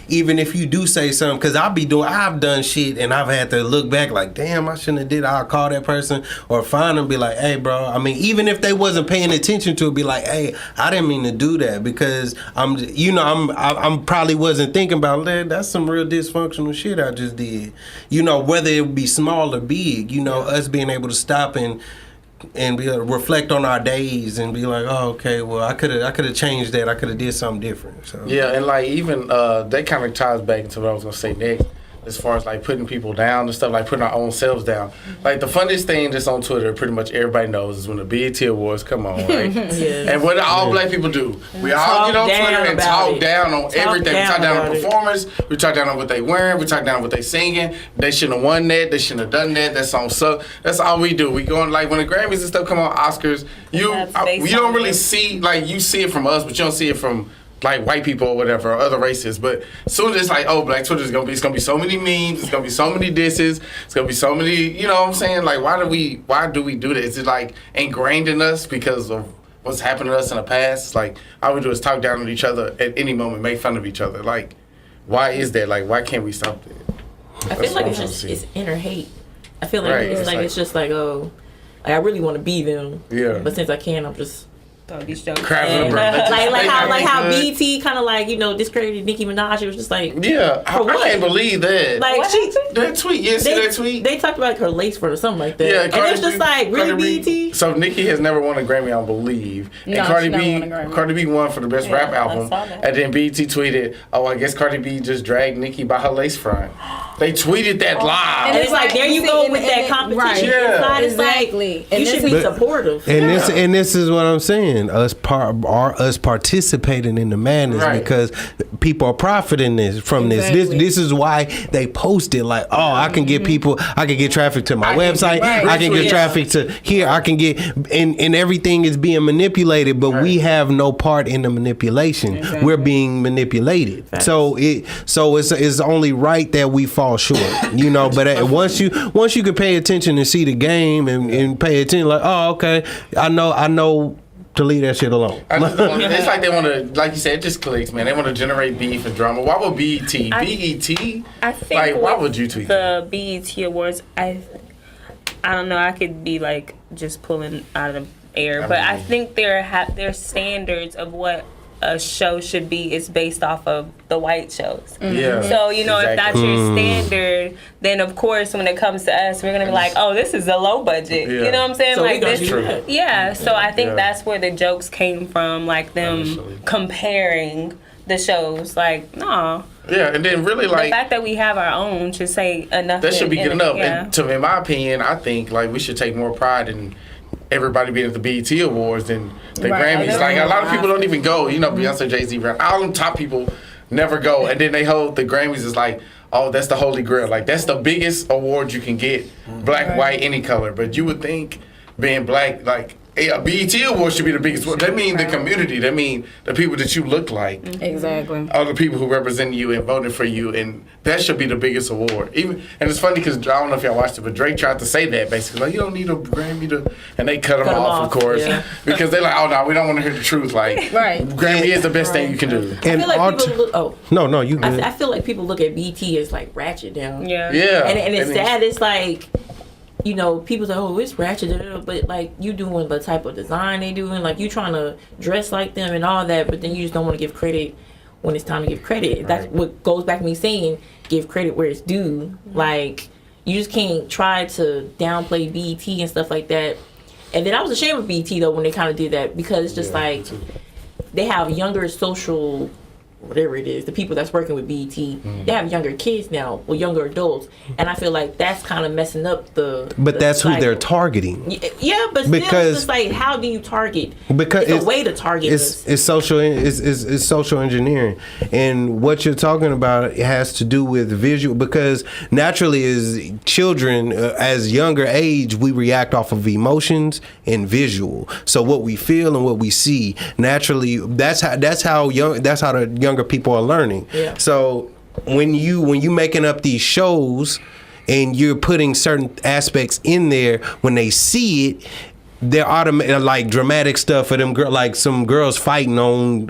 even if you do say something, because I've done shit and I've had to look back like, damn, I shouldn't have did. I'll call that person or find them, be like, hey, bro. I mean, even if they wasn't paying attention to it, be like, hey, I didn't mean to do that, because I'm probably wasn't thinking about that. That's some real dysfunctional shit I just did. You know, whether it be small or big. You know, us being able to stop and be able to reflect on our days and be like, oh, okay, well, I could have changed that. I could have did something different. So yeah, and like even that kind of ties back into what I was gonna say next, as far as like putting people down and stuff, like putting our own selves down. Like the funniest thing just on Twitter, pretty much everybody knows, is when the BET Awards come on, right? Yes. And what do all black people do? We all get on Twitter and talk down on everything. We talk down on performers. We talk down on what they wearing. We talk down on what they singing. They shouldn't have won that. They shouldn't have done that. That song sucked. That's all we do. We going, like, when the Grammys and stuff come on, Oscars, you don't really see, like, you see it from us, but you don't see it from like white people or whatever, or other races. But soon as it's like, oh, black Twitter is it's gonna be so many memes, it's gonna be so many disses, it's gonna be so many, you know what I'm saying? Like, why do we do that? Is it like ingrained in us because of what's happened to us in the past? It's like all we do is talk down on each other at any moment, make fun of each other. Like, why is that? Like, why can't we stop that? I feel like it's inner hate. I feel like it's just like, oh, like, I really want to be them. Yeah. But since I can't, I'm just these jokes. Like how BT kind of like, you know, discredited Nicki Minaj. It was just like, yeah, I can't believe that. Like that tweet, you see that tweet? They talked about like her lace front or something like that. Yeah, and it's just like, really, BT? So Nicki has never won a Grammy, I believe. And Cardi B won for the best rap album. And then BT tweeted, oh, I guess Cardi B just dragged Nicki by her lace front. They tweeted that live. And it's like, there you go with that competition. Right. Yeah. Exactly. You should be supportive. And this is what I'm saying. Us participating in the madness, because people are profiting from this. This is why they post it like, oh, I can get people, I can get traffic to my website, I can get traffic to here, I can get, and everything is being manipulated, but we have no part in the manipulation. Exactly. We're being manipulated. So it's only right that we fall short, you know. But once you can pay attention and see the game and pay attention, like, oh, okay, I know to leave that shit alone. It's like they want to, like you said, it just clicks, man. They want to generate beef and drama. Why would BET? I think, like, why would you tweet the BET Awards? I don't know. I could be like just pulling out of the air, but I think their standards of what a show should be is based off of the white shows. Yeah. So, you know, if that's your standard, then of course when it comes to us, we're gonna be like, oh, this is a low budget. Yeah. You know what I'm saying? So like we gonna this do that. Yeah. So I think Yeah. that's where the jokes came from, like them Initially. comparing the shows. Like, no. Yeah, and then really The like fact that we have our own should say enough. that should be good enough. Yeah. And in my opinion, I think like we should take more pride in everybody being at the BET Awards than the Right. Grammys. Like a lot of people don't even go. You know, Beyonce, Jay-Z, all them top people never go, and then they hold the Grammys is like, oh, that's the holy grail. Like that's the biggest award you can get, black, white, any color. But you would think being black, like a BET Award should be the biggest one. That mean the community. That mean the people that you look like. Exactly. All the people who represent you and voted for you, and that should be the biggest award. Even and it's funny because I don't know if y'all watched it, but Drake tried to say that basically, like you don't need a Grammy to, and they cut him off, of course, yeah. because they're like, oh no, we don't want to hear the truth. Like, Right. Grammy is the best thing you can do. I And feel like art- people look. no, you good. I feel like people look at BT as like ratchet down. Yeah. Yeah, And it's I mean, sad. It's like, you know, people say, oh, it's ratchet, but like you doing the type of design they doing, like you trying to dress like them and all that, but then you just don't want to give credit when it's time to give credit. That's what goes back to me saying, give credit where it's due. Like you just can't try to downplay BET and stuff like that. And then I was ashamed of BET though when they kind of did that, because it's just like they have younger social, whatever it is, the people that's working with BET, they have younger kids now, or younger adults, and I feel like that's kind of messing up the. But that's who cycle. they're targeting. Yeah, but still, Because- it's just like, how do you target? Because it's a way to target us. It's social engineering, and what you're talking about has to do with visual. Because naturally, as children, as younger age, we react off of emotions and visual. So what we feel and what we see naturally, that's how the younger people are learning. Yeah. So when you making up these shows and you're putting certain aspects in there, when they see it, they're automatic, like dramatic stuff for them, like some girls fighting on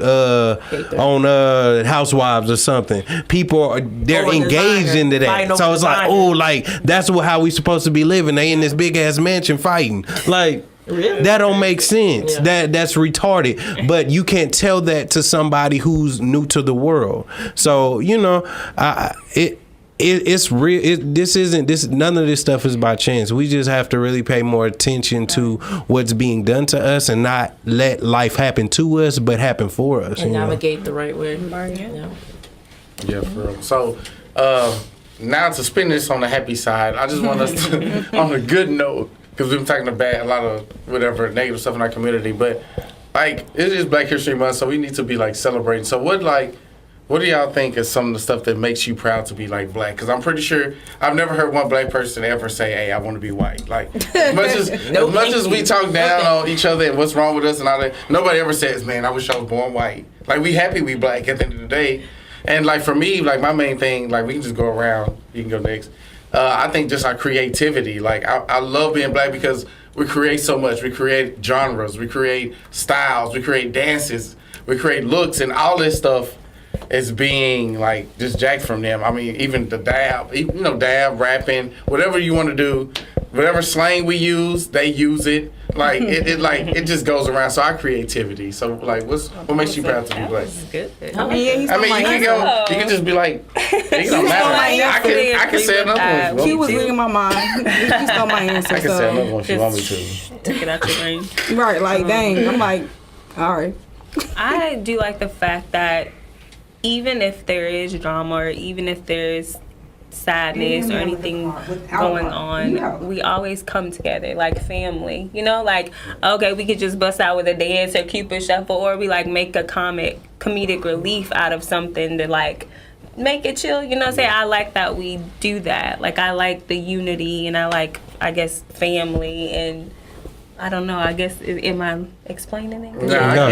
Housewives or something. They're Or a engaged designer, into that, fighting so over it's like, designer. oh, like that's how we supposed to be living. They in this big ass mansion fighting, like. Really? That don't make sense. Yeah. That's retarded. But you can't tell that to somebody who's new to the world. So you know, it's real. None of this stuff is by chance. We just have to really pay more attention to what's being done to us and not let life happen to us, but happen for us. And you know? navigate the right way. Yeah. Yeah, for real. So now to spin this on the happy side, I just want us to, on a good note, because we've been talking about a lot of whatever negative stuff in our community, but like it is Black History Month, so we need to be like celebrating. So what do y'all think is some of the stuff that makes you proud to be like black? Because I'm pretty sure I've never heard one black person ever say, "Hey, I want to be white." Like as much as we talk down on each other and what's wrong with us and all that, nobody ever says, "Man, I wish I was born white." Like we happy we black at the end of the day. And like for me, like my main thing, like we can just go around. You can go next. I think just our creativity. Like I love being black because we create so much. We create genres. We create styles. We create dances. We create looks, and all this stuff is being like just jacked from them. I mean, even the dab, dab, rapping, whatever you want to do, whatever slang we use, they use it. Like it just goes around. So our creativity. So like, what makes you proud to be black? Good. I mean, You can just be like, it don't matter. I can say another one. He was reading my mind. He stole my answer. I can say another one if you want me to. Take it out your brain. Right, like dang. I'm like, all right. I do like the fact that even if there is drama or even if there's sadness or anything going on, we always come together like family. You know, like, okay, we could just bust out with a dance or Cupid shuffle, or we like make a comedic relief out of something to like make it chill. You know what I'm saying? I like that we do that. Like I like the unity, and I like, I guess, family, and I don't know. I guess am I explaining it? No,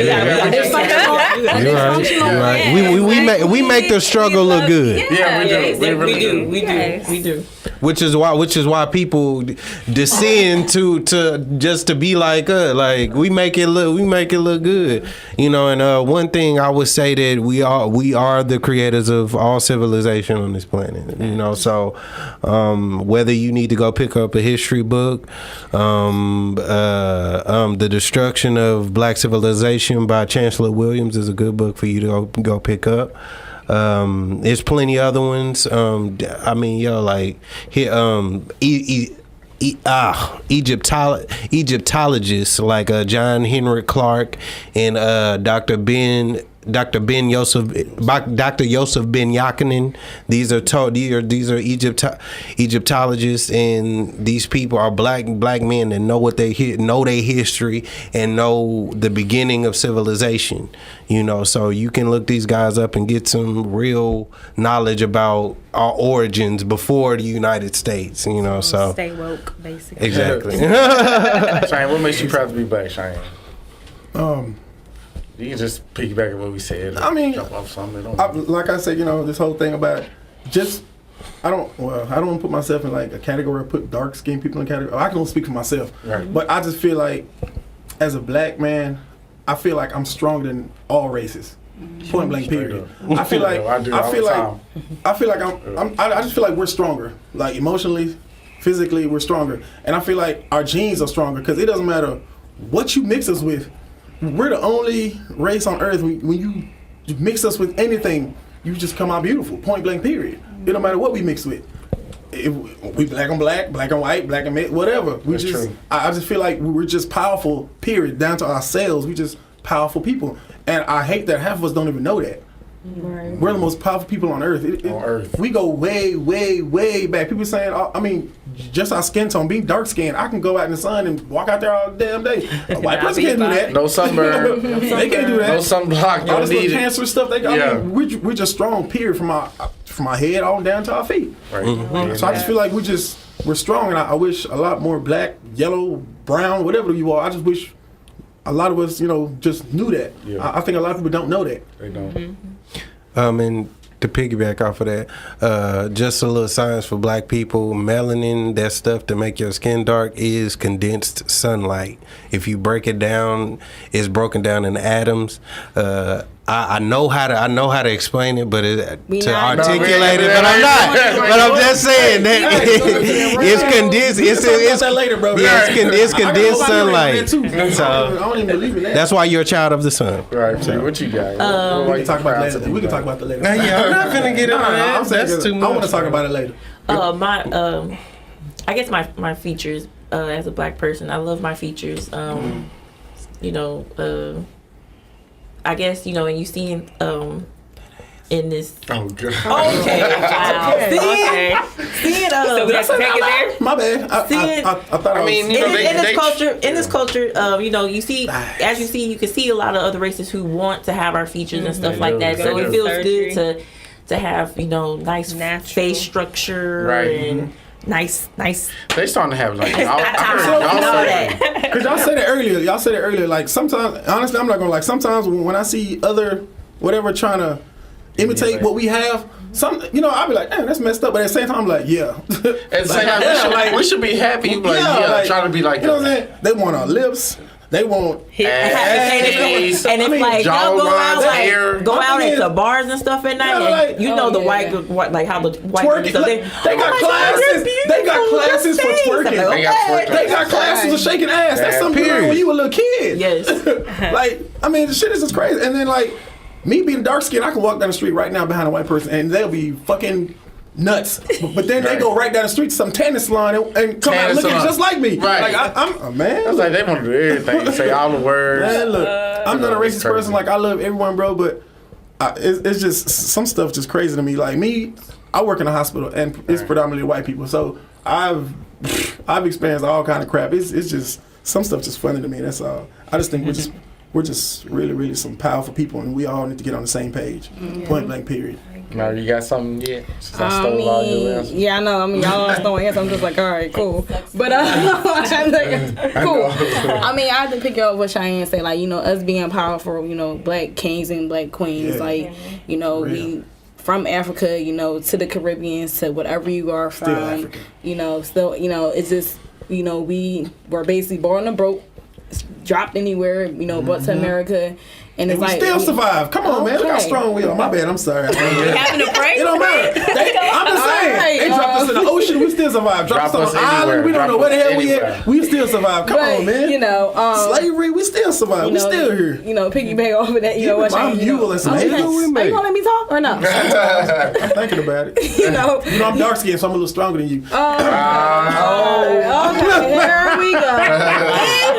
You're right. We make the struggle look good. Yeah, we do. We do. Which is why people descend to just to be like us. Like we make it look good, you know. And one thing I would say that we are the creators of all civilization on this planet, you know. So whether you need to go pick up a history book, The Destruction of Black Civilization by Chancellor Williams is a good book for you to go pick up. There's plenty other ones. I mean, yo, like here, Egyptologists like John Henrik Clark and Dr. Yosef Ben Yakinen. These are Egyptologists, and these people are black men that know what know their history and know the beginning of civilization. You know, so you can look these guys up and get some real knowledge about our origins before the United States. You know, so stay woke, basically. exactly. Cheyenne, what makes you proud to be black, Cheyenne? You can just piggyback on what we said. I mean, jump off something. like I said, you know, this whole thing about just, I don't want to put myself in like a category or put dark skinned people in a category. I can only speak for myself. Right. But I just feel like, as a black man, I feel like I'm stronger than all races. Point blank, period. I feel like I just feel like we're stronger. Like emotionally, physically, we're stronger, and I feel like our genes are stronger because it doesn't matter what you mix us with. We're the only race on earth when you mix us with anything, you just come out beautiful. Point blank, period. It don't matter what we mix with. If we black on black, black on white, black on mixed, whatever. We That's true. I just feel like we're just powerful. Period. Down to ourselves, we just powerful people. And I hate that half of us don't even know that. Right. We're the most powerful people on earth. On earth. We go way, way, way back. People saying, I mean, just our skin tone, being dark skinned, I can go out in the sun and walk out there all damn day. A white person can't do that. No sunburn. They can't do that. No sunblock. You All don't this need little it. cancer stuff, I mean, we're just strong, period, from our head on down to our feet. Right. So I just feel like we're strong, and I wish a lot more black, yellow, brown, whatever you are, I just wish a lot of us, you know, just knew that. Yeah. I think a lot of people don't know that. They don't. And to piggyback off of that, just a little science for black people. Melanin, that stuff to make your skin dark, is condensed sunlight. If you break it down, it's broken down in atoms. I know how to explain it, but articulate it, but I'm not. But I'm just saying that it's condensed. It's that later, bro. Yeah, it's condensed sunlight. So, So I don't even believe in that. that's why you're a child of the sun. Right. So what you got? We can talk about that later. We can talk about that later. Yeah, I'm not gonna get into that. That's too much. I want to talk about it later. I guess my features as a black person, I love my features. You know, I guess, you know, and you see in this. Oh god. Okay. Wow. Okay. Seeing So we have to take it there. My bad. I thought I mean, was. you know, in this culture, you know, you see, as you see, you can see a lot of other races who want to have our features and stuff like that. So it feels good to have, you know, nice Natural. face structure and nice. They starting to have like All that. Because y'all said it earlier. Like sometimes, honestly, I'm not gonna like. Sometimes when I see other whatever trying to imitate what we have, I'll be like, damn, that's messed up. But at the same time, I'm like, yeah. At the same time, we should be happy. Like, trying to be like, you know what I'm saying? They want our lips. They want And it's like y'all go out at the bars and stuff at night, and you know the white like how the white girls stuff. They got classes. They got classes for twerking. They got classes for shaking ass. That's something you learned when you were a little kid. Yes. Like, I mean, the shit is just crazy. And then like me being dark skinned, I can walk down the street right now behind a white person, and they'll be fucking nuts. But then they go right down the street to some tanning salon and come out looking just like me. Right. Like I'm a man. It's like they want to do everything, say all the words. Man, look, I'm not a racist person. Like I love everyone, bro. But it's just some stuff just crazy to me. Like me, I work in a hospital and it's predominantly white people. So I've experienced all kind of crap. It's just some stuff just funny to me. That's all. I just think we're just really, really some powerful people, and we all need to get on the same page. Point blank, period. Now you got something yet? Since I stole all your answers. Yeah, I know. I mean, y'all are throwing answers. I'm just like, all right, cool. But cool. I mean, I have to pick up what Cheyenne said. Like, you know, us being powerful, you know, black kings and black queens. Yeah. Like, you know, we from Africa, you know, to the Caribbean, to whatever you are from. Still African. You know, still, you know, it's just, you know, we were basically born and broke, dropped anywhere, you know, brought to America. And it's we like still survive. Come on, man. Look how Okay. strong we are. My bad. I'm sorry. Having a break. It don't matter. I'm just saying. Alright, They dropped us in the ocean. We still survive. Dropped Drop us on us an island. anywhere. We don't Drop know where the us hell we anywhere. at. We still survive. Come but, on, man. you know, Slavery. We still survive. you We know, still here. You know, piggyback off of that. You know what my I'm mule and some okay. eggs. Are you gonna let me talk or no? I'm thinking about it. You know. You know, I'm dark skinned, so I'm a little stronger than you. Okay, here we go.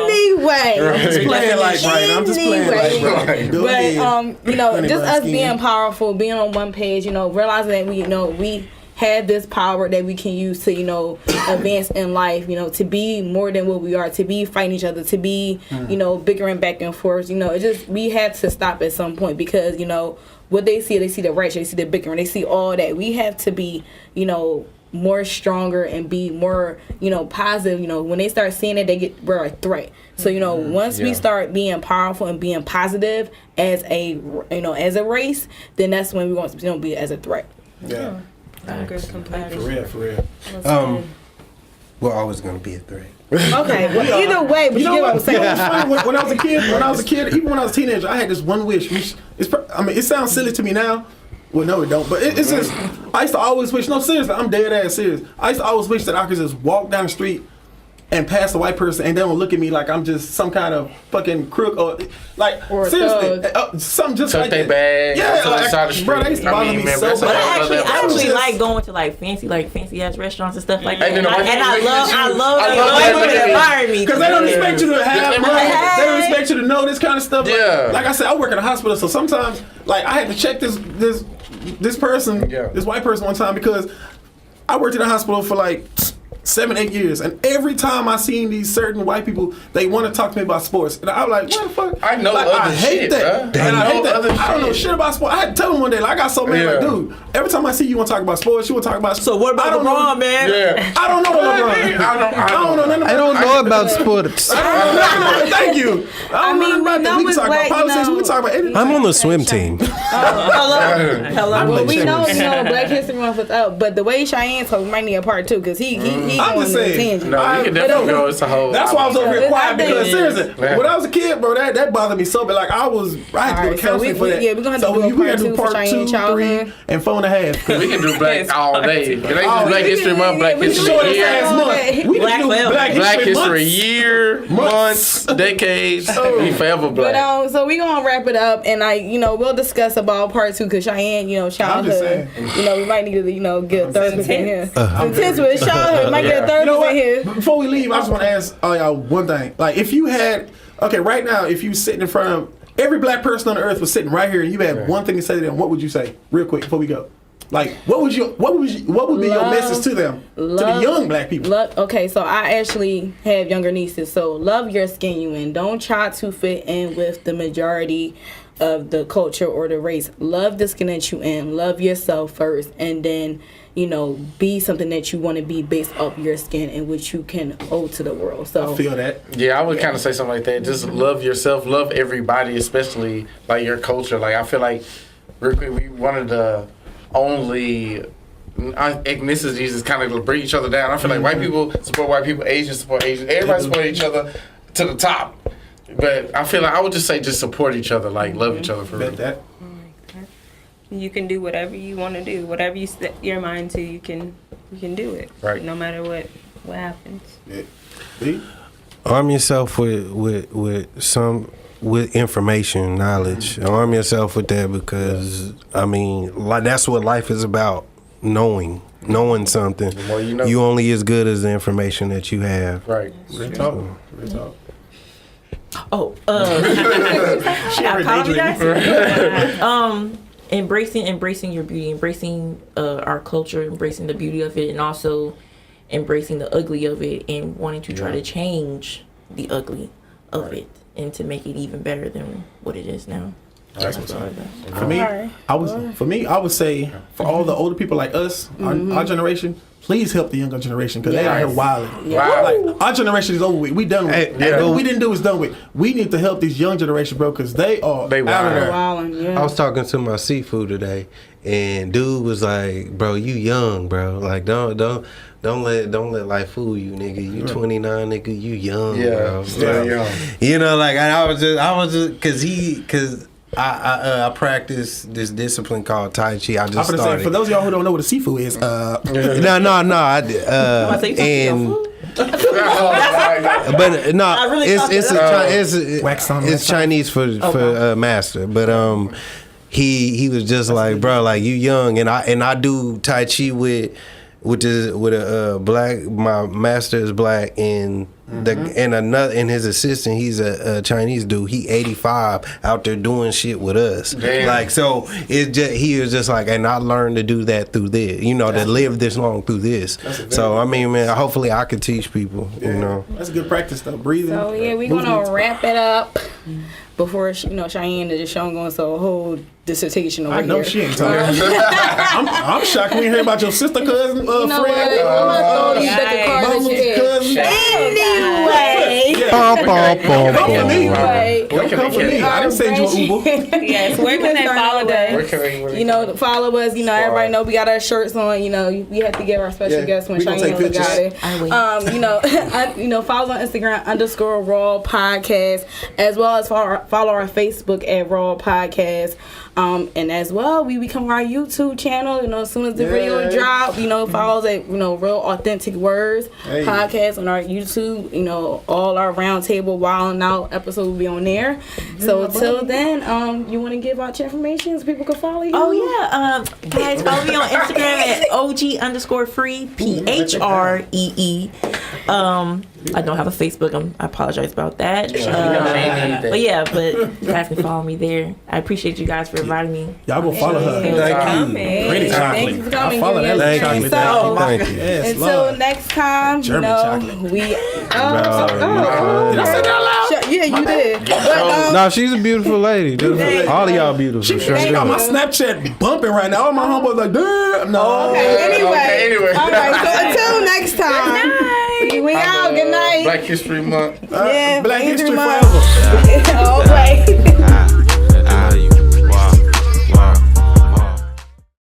Anyway, I'm just playing like right. I'm just playing like right. Go but ahead. you know, Honey just brown us skin. being powerful, being on one page, you know, realizing that we have this power that we can use to, you know, advance in life, you know, to be more than what we are, to be fighting each other, to be, you know, bickering back and forth. You know, it just, we have to stop at some point because, you know, what they see the right, they see the bickering, they see all that. We have to be, you know, more stronger and be more, you know, positive. You know, when they start seeing it, we're a threat. So, you know, once we start being powerful and being positive as a race, then that's when we want to be as a threat. Yeah. I agree completely. For real. We're always gonna be a threat. Okay, well, either way, but You know what I'm what? saying. When I was a kid, even when I was a teenager, I had this one wish. It sounds silly to me now. Well, no, it don't. But it's just, I used to always wish. No, seriously, I'm dead ass serious. I used to always wish that I could just walk down the street and pass a white person, and they don't look at me like I'm just some kind of fucking crook or like Or a seriously, thug. something just Tuck like they that. bag. Yeah, to the side of the bro, street. that used to bother me man, so that's But bad. I actually just- like going to like fancy ass restaurants and stuff like that. And then And I love I the love white that women energy. admire me. Because they don't expect you to have Yeah. money. They don't expect you to know this kind of stuff. Yeah. Like I said, I work in a hospital, so sometimes, like, I had to check this person, this white person one time because I worked in a hospital for like 7-8 years, and every time I seen these certain white people, they want to talk to me about sports, and I'm like, what the fuck? I know like, other I hate shit, that. bruh. And I hate that. Other I don't know shit. shit about sports. I had to tell them one day, like, I got so mad, like, dude, every time I see you want to talk about sports, you want to talk about. So what I about don't know- LeBron, man? Yeah. I don't know LeBron. I don't know nothing about. I don't know about sports. I don't know nothing about. Thank you. I don't know nothing about that. We can talk about politics. We can talk about anything. I'm on the swim team. Hello. Well, we know, Black History Month was up, but the way Cheyenne talk, we might need a part two because he I'm going just on a saying. tangent. No, we can definitely go. It's a whole. That's why I was over here quiet because Yeah. seriously, when I was a kid, bro, that bothered me so bad. Like I had to go to Alright, so counseling for that. we're gonna have to so do a we part gotta do two for part Cheyenne 2, childhood. 3, and 4.5. We can do black all day. Can they do Black History Month, Black we can History do it Year, as month. We Black can do forever. Black History months. Year, months, decades. We forever black. But so we gonna wrap it up, and we'll discuss about part two because Cheyenne, childhood. saying. We might need to, get a third person in here. Intense with his childhood, we might get a third You know person what? in here. Before we leave, I just want to ask all y'all one thing. Like, if you had, right now, if you sitting in front of every black person on the earth was sitting right here, and you had one thing to say to them, what would you say, real quick, before we go? Like, what would be your message to them, to the young black people? Okay, so I actually have younger nieces. So love your skin you in. Don't try to fit in with the majority of the culture or the race. Love the skin that you in. Love yourself first, and then be something that you want to be based off your skin and which you can owe to the world. So I feel that. Yeah, I would kind of say something like that. Just love yourself, love everybody, especially like your culture. Like I feel like real quick, we wanted to only ethnicities is kind of bring each other down. I feel like white people support white people, Asians support Asians, everybody support each other to the top. But I feel like I would just say just support each other, like love each other for real. Bet that. You can do whatever you want to do. Whatever you set your mind to, you can do it. Right. No matter what happens. See? Arm yourself with information, knowledge. Arm yourself with that because like that's what life is about. Knowing something. The more you know. You only as good as the information that you have. Right. Real talk. Oh, I apologize. Embracing your beauty, embracing our culture, embracing the beauty of it, and also embracing the ugly of it, and wanting to try to change the ugly of it and to make it even better than what it is now. That's what's up. For me, I would say for all the older people like us, our generation, please help the younger generation because they out here wilding. Wow. Like our generation is over with. We done with. Hey, What we didn't do is done with. We need to help this young generation, bro, because they are out of there. I was talking to my seafood today, and dude was like, "Bro, you young, bro. Like, don't let life fool you, nigga. You 29, nigga. You young, bro. Still young. I was just, cause I practice this discipline called Tai Chi. I I'm just gonna say, started. for those of y'all who don't know what a seafood is, No. I say you talking And about food? but no, I really it's thought it's that- Wax on, it's wax on. Chinese for master. But he was just like, bro, like you young, and I do Tai Chi with a black. My master is black, and and his assistant, he's a Chinese dude. He 85 out there doing shit with us. Damn. Like, so he was just like, and I learned to do that through this, to live this long through this. So I mean, man, hopefully I could teach people. That's a good practice though. Breathing. So yeah, we're movements. gonna wrap it up before Cheyenne and Deshawn going to a whole dissertation over I know here. she ain't talking. I'm shocked we ain't hear about your sister, cousin, You know what? friend, I'm gonna throw these deck of cards mama's at your head. cousin. Anyway. Anyway. Don't come for me. I didn't send you an Uber. Yes, where can they follow Where us? can we? Follow us. Everybody know we got our shirts on. We have to give our special Yeah, guest when we gonna Cheyenne take got it. I wait. Follow us on Instagram _Raw Podcast, as well as follow our Facebook at Raw Podcast. And as well, we become our YouTube channel. As soon as the video drop, follow us at Real.Authentic Words Podcast on our YouTube. All our roundtable Wild and Out episodes will be on there. So till then, you want to give out your information so people can follow you? Oh yeah, guys, follow me on Instagram at OG_free PHREE. I don't have a Facebook. I apologize about that. But you guys can follow me there. I appreciate you guys for inviting me. Y'all go follow her. Thank you. Pretty Thank you chocolate. for coming. I follow that lady Thank you. chocolate. Thank you. Yes, Until Lord. next time, German chocolate. we. Did I say that loud? Yeah, you did. But, No, she's a beautiful lady. Dude. All of y'all beautiful. She Straight got up. my Snapchat bumping right now. All my homeboys like, damn. No. anyway. All right. So until next time. We out. Good night. Black History Month. Yeah, Black History Month. forever.